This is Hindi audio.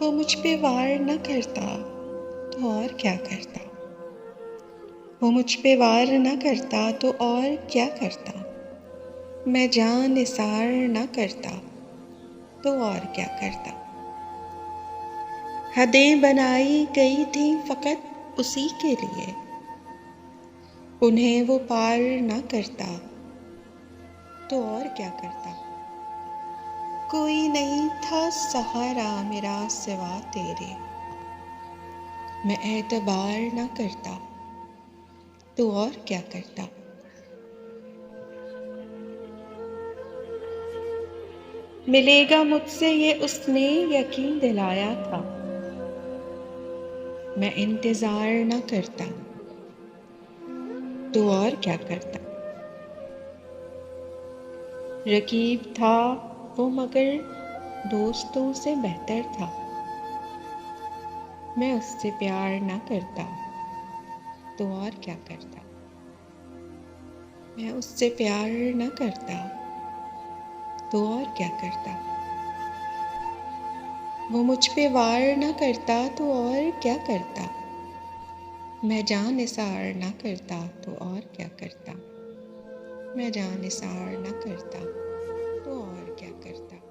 वो मुझ पे वार न करता तो और क्या करता। वो मुझ पे वार न करता तो और क्या करता। मैं जान निसार न करता तो और क्या करता। हदें बनाई गई थी फकत उसी के लिए, उन्हें वो पार न करता तो और क्या करता। कोई नहीं था सहारा मेरा सिवा तेरे, मैं एतबार न करता तो और क्या करता। मिलेगा मुझसे ये उसने यकीन दिलाया था, मैं इंतजार न करता तो और क्या करता। रकीब था वो मगर दोस्तों से बेहतर था, मैं उससे प्यार न करता तो और क्या करता। मैं उससे प्यार न करता तो और क्या करता। वो मुझ पे वार न करता तो और क्या करता। मैं जान निसार न करता तो और क्या करता। मैं जान निसार न करता तो और क्या करता।